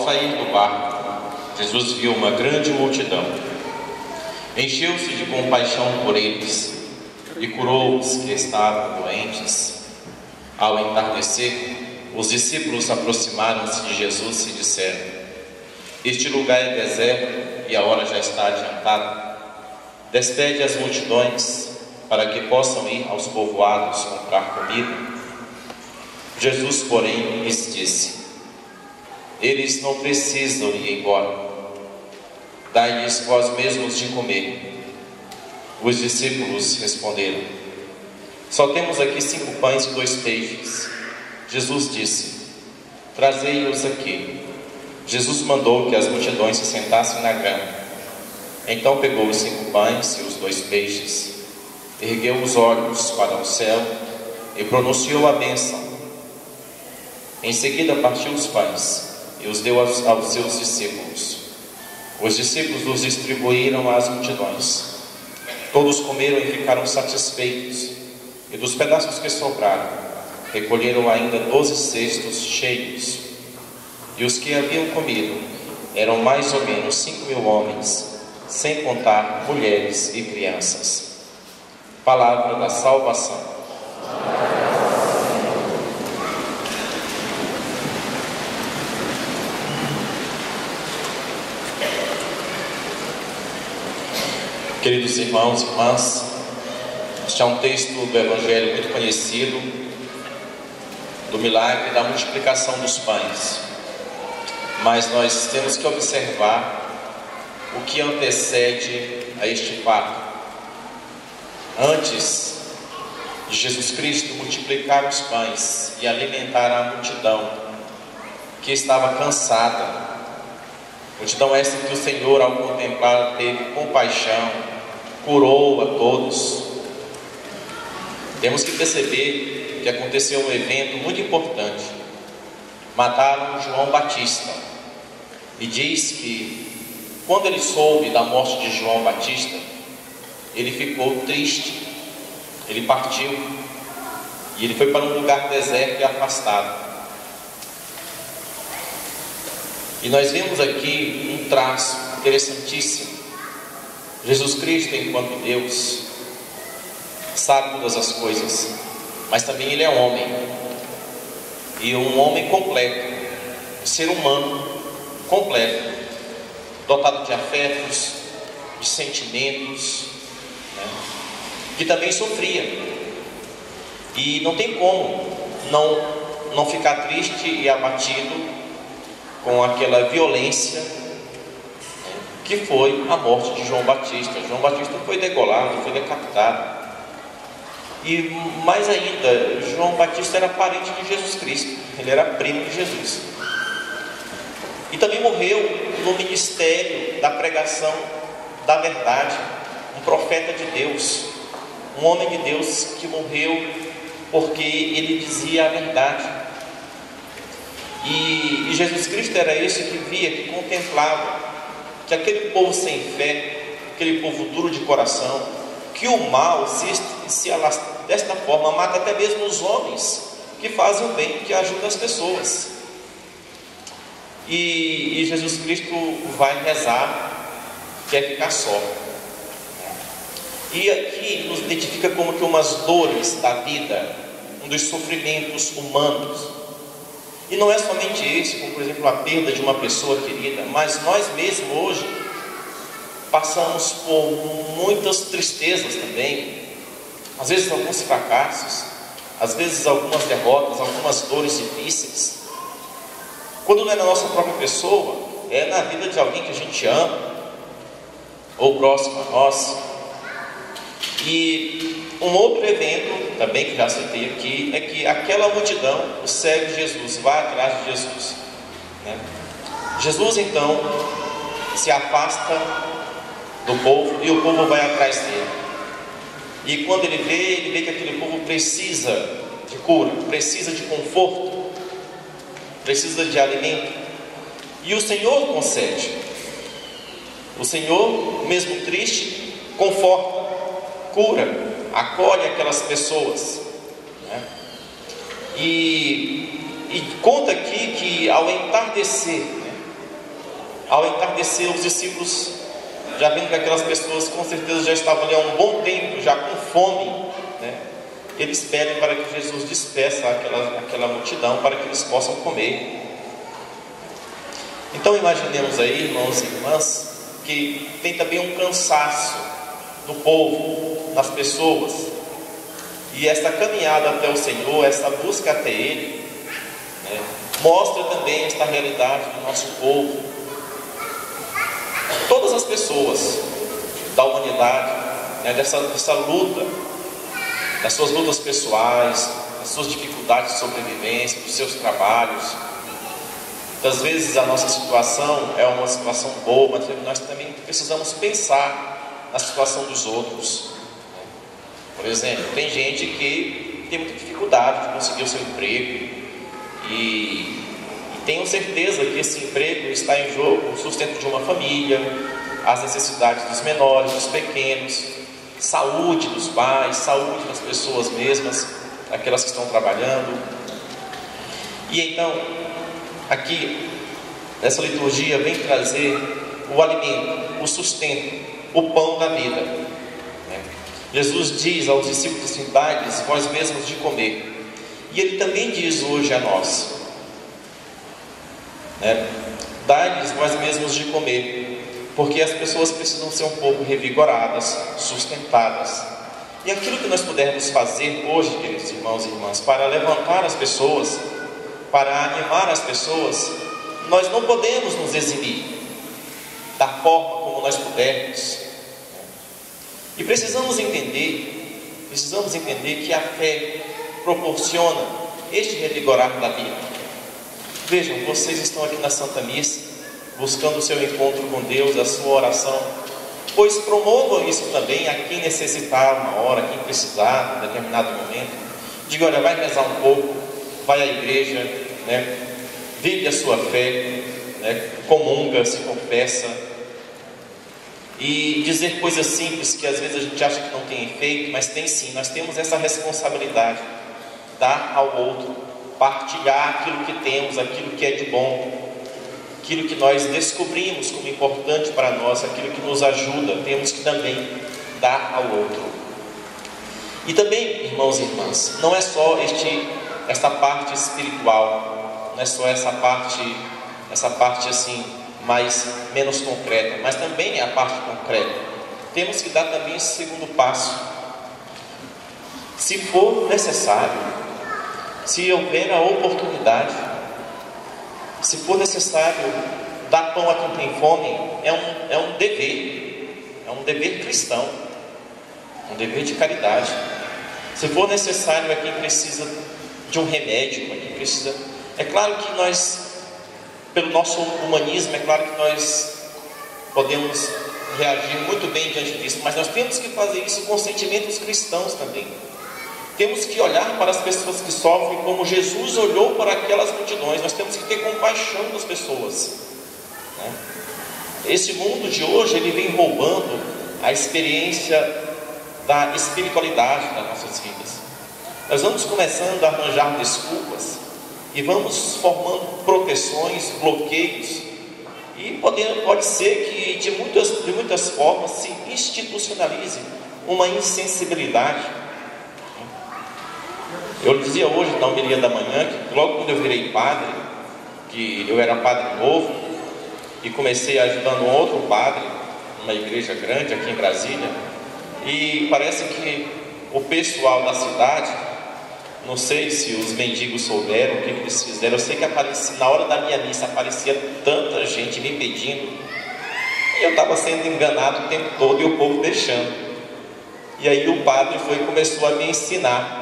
Ao sair do barco, Jesus viu uma grande multidão. Encheu-se de compaixão por eles e curou os que estavam doentes. Ao entardecer, os discípulos aproximaram-se de Jesus e disseram: este lugar é deserto e a hora já está adiantada. Despede as multidões para que possam ir aos povoados comprar comida. Jesus, porém, lhes disse: eles não precisam ir embora. Dai-lhes vós mesmos de comer. Os discípulos responderam: só temos aqui 5 pães e 2 peixes. Jesus disse: trazei-os aqui. Jesus mandou que as multidões se sentassem na grama. Então pegou os 5 pães e os 2 peixes, ergueu os olhos para o céu e pronunciou a bênção. Em seguida partiu os pães e os deu aos seus discípulos. Os discípulos os distribuíram às multidões. Todos comeram e ficaram satisfeitos, e dos pedaços que sobraram, recolheram ainda 12 cestos cheios. E os que haviam comido eram mais ou menos 5.000 homens, sem contar mulheres e crianças. Palavra da salvação. Queridos irmãos e irmãs, este é um texto do Evangelho muito conhecido, do milagre da multiplicação dos pães. Mas nós temos que observar o que antecede a este fato. Antes de Jesus Cristo multiplicar os pães e alimentar a multidão que estava cansada, multidão essa que o Senhor, ao contemplar, teve compaixão, curou a todos. Temos que perceber que aconteceu um evento muito importante. Mataram João Batista. E diz que quando ele soube da morte de João Batista, ele ficou triste. Ele partiu e ele foi para um lugar deserto e afastado. E nós vemos aqui um traço interessantíssimo. Jesus Cristo, enquanto Deus, sabe todas as coisas, mas também Ele é homem, e um homem completo, um ser humano completo, dotado de afetos, de sentimentos, né? Que também sofria. E não tem como não ficar triste e abatido com aquela violência que foi a morte de João Batista. João Batista foi degolado, foi decapitado. E mais ainda, João Batista era parente de Jesus Cristo, ele era primo de Jesus. E também morreu no ministério da pregação da verdade, um profeta de Deus, um homem de Deus que morreu porque ele dizia a verdade. E Jesus Cristo era esse que via, que contemplava que aquele povo sem fé, aquele povo duro de coração, que o mal se alastra desta forma, mata até mesmo os homens que fazem o bem, que ajudam as pessoas. E Jesus Cristo vai rezar, quer ficar só. E aqui nos identifica como que umas dores da vida, um dos sofrimentos humanos. E não é somente esse, como por exemplo a perda de uma pessoa querida, mas nós mesmos hoje passamos por muitas tristezas também, às vezes alguns fracassos, às vezes algumas derrotas, algumas dores difíceis. Quando não é na nossa própria pessoa, é na vida de alguém que a gente ama, ou próximo a nós. E um outro evento, também que já citei aqui, é que aquela multidão, o segue Jesus, vai atrás de Jesus, né? Jesus então se afasta do povo e o povo vai atrás dele. E quando ele vê que aquele povo precisa de cura, precisa de conforto, precisa de alimento, e o Senhor concede. O Senhor, mesmo triste, conforta, cura, acolhe aquelas pessoas, né? E conta aqui que ao entardecer, né, Ao entardecer, os discípulos, já vendo que aquelas pessoas com certeza já estavam ali há um bom tempo, já com fome, né? Eles pedem para que Jesus despeça aquela multidão, para que eles possam comer. Então imaginemos aí, irmãos e irmãs, que tem também um cansaço do povo, das pessoas, e esta caminhada até o Senhor, esta busca até Ele, né, mostra também esta realidade do nosso povo. Todas as pessoas da humanidade, né, dessa luta, das suas lutas pessoais, das suas dificuldades de sobrevivência, dos seus trabalhos. Muitas vezes a nossa situação é uma situação boa, mas nós também precisamos pensar na situação dos outros. Por exemplo, tem gente que tem muita dificuldade de conseguir o seu emprego e tenho certeza que esse emprego está em jogo o sustento de uma família, as necessidades dos menores, dos pequenos, saúde dos pais, saúde das pessoas mesmas, aquelas que estão trabalhando. E então, aqui, essa liturgia vem trazer o alimento, o sustento, o pão da vida. Jesus diz aos discípulos assim: dai-lhes vós mesmos de comer. E Ele também diz hoje a nós, dai-lhes vós mesmos de comer, porque as pessoas precisam ser um pouco revigoradas, sustentadas. E aquilo que nós pudermos fazer hoje, queridos irmãos e irmãs, para levantar as pessoas, para animar as pessoas, nós não podemos nos eximir da forma como nós pudermos. E precisamos entender que a fé proporciona este revigorar da vida. Vejam, vocês estão aqui na Santa Missa, buscando o seu encontro com Deus, a sua oração, pois promovam isso também a quem necessitar uma hora, quem precisar, em determinado momento. Diga: olha, vai rezar um pouco, vai à igreja, vive a sua fé, comunga, se confessa. E dizer coisas simples que às vezes a gente acha que não tem efeito, mas tem sim. Nós temos essa responsabilidade, dar ao outro, partilhar aquilo que temos, aquilo que é de bom, aquilo que nós descobrimos como importante para nós, aquilo que nos ajuda, temos que também dar ao outro. E também, irmãos e irmãs, não é só esta parte espiritual, não é só essa parte assim, menos concreta, mas também é a parte concreta. Temos que dar também esse segundo passo. Se for necessário, se houver a oportunidade, se for necessário dar pão a quem tem fome, é um dever cristão, um dever de caridade. Se for necessário a quem precisa de um remédio, a quem precisa, é claro que nós, pelo nosso humanismo, é claro que nós podemos reagir muito bem diante disso, mas nós temos que fazer isso com sentimentos cristãos também. Temos que olhar para as pessoas que sofrem como Jesus olhou para aquelas multidões. Nós temos que ter compaixão das pessoas, Esse mundo de hoje, ele vem roubando a experiência da espiritualidade das nossas vidas. Nós vamos começando a arranjar desculpas e vamos formando proteções, bloqueios, e pode ser que de muitas formas se institucionalize uma insensibilidade. Eu dizia hoje na homilia da manhã que logo quando eu virei padre, que eu era padre novo e comecei ajudando um outro padre numa igreja grande aqui em Brasília, e parece que o pessoal da cidade, não sei se os mendigos souberam o que eles fizeram. Eu sei que na hora da minha missa aparecia tanta gente me pedindo, e eu estava sendo enganado o tempo todo e o povo deixando. E aí o padre começou a me ensinar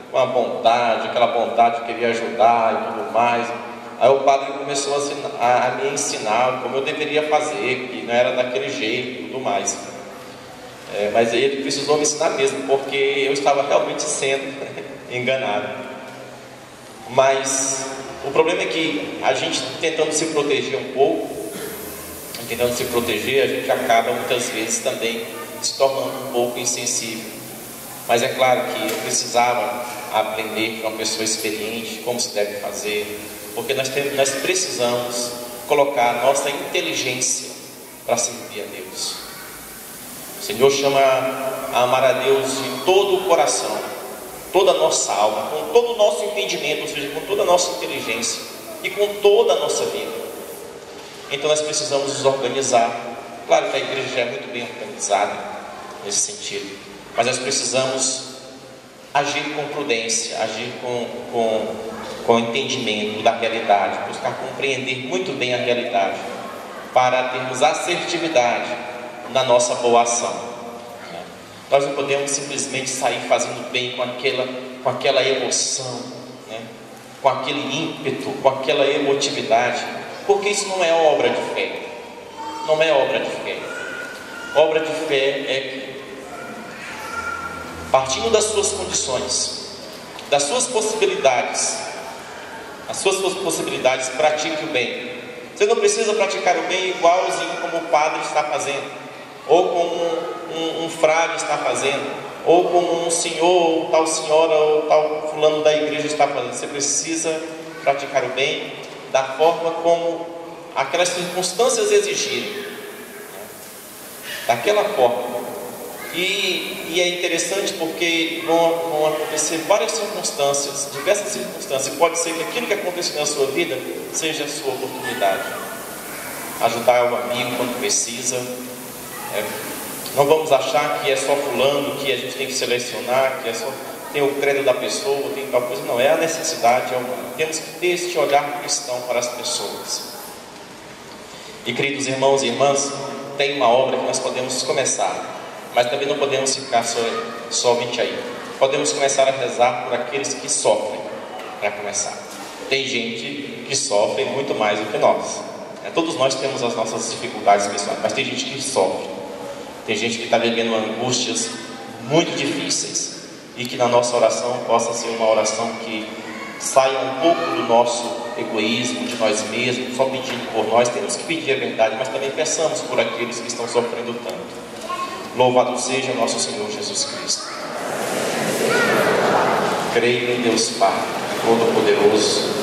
com a vontade, aquela vontade de querer ajudar e tudo mais. Aí o padre começou a me ensinar como eu deveria fazer, que não era daquele jeito e tudo mais. Mas ele precisou me ensinar mesmo, porque eu estava realmente sendo enganado. Mas o problema é que a gente, tentando se proteger um pouco, a gente acaba muitas vezes também se tornando um pouco insensível. Mas é claro que eu precisava aprender com uma pessoa experiente como se deve fazer, porque nós precisamos colocar a nossa inteligência para servir a Deus. O Senhor chama a amar a Deus de todo o coração, toda a nossa alma, com todo o nosso entendimento, ou seja, com toda a nossa inteligência e com toda a nossa vida. Então nós precisamos nos organizar. Claro que a igreja já é muito bem organizada nesse sentido, mas nós precisamos agir com prudência, agir com entendimento da realidade, buscar compreender muito bem a realidade, para termos assertividade na nossa boa ação. Nós não podemos simplesmente sair fazendo bem com aquela emoção, né? Com aquele ímpeto, com aquela emotividade, porque isso não é obra de fé. Não é obra de fé. Obra de fé é que, partindo das suas condições, das suas possibilidades, pratique o bem. Você não precisa praticar o bem igualzinho como o padre está fazendo, ou como um frade está fazendo, ou como um senhor, ou tal senhora, ou tal fulano da igreja está fazendo. Você precisa praticar o bem da forma como aquelas circunstâncias exigirem, daquela forma. E é interessante porque vão acontecer várias circunstâncias, diversas circunstâncias. Pode ser que aquilo que aconteceu na sua vida seja a sua oportunidade. Ajudar o amigo quando precisa. Não vamos achar que é só fulano, que a gente tem que selecionar, que é só tem o crédito da pessoa, tem tal coisa. Não, é a necessidade, é humana. Temos que ter este olhar cristão para as pessoas. E queridos irmãos e irmãs, tem uma obra que nós podemos começar, mas também não podemos ficar somente aí. Podemos começar a rezar por aqueles que sofrem, para começar. Tem gente que sofre muito mais do que nós. Todos nós temos as nossas dificuldades pessoais, mas tem gente que sofre. Tem gente que está vivendo angústias muito difíceis, e que na nossa oração possa ser uma oração que saia um pouco do nosso egoísmo, de nós mesmos, só pedindo por nós. Temos que pedir a verdade, mas também peçamos por aqueles que estão sofrendo tanto. Louvado seja nosso Senhor Jesus Cristo. Creio em Deus Pai Todo-Poderoso,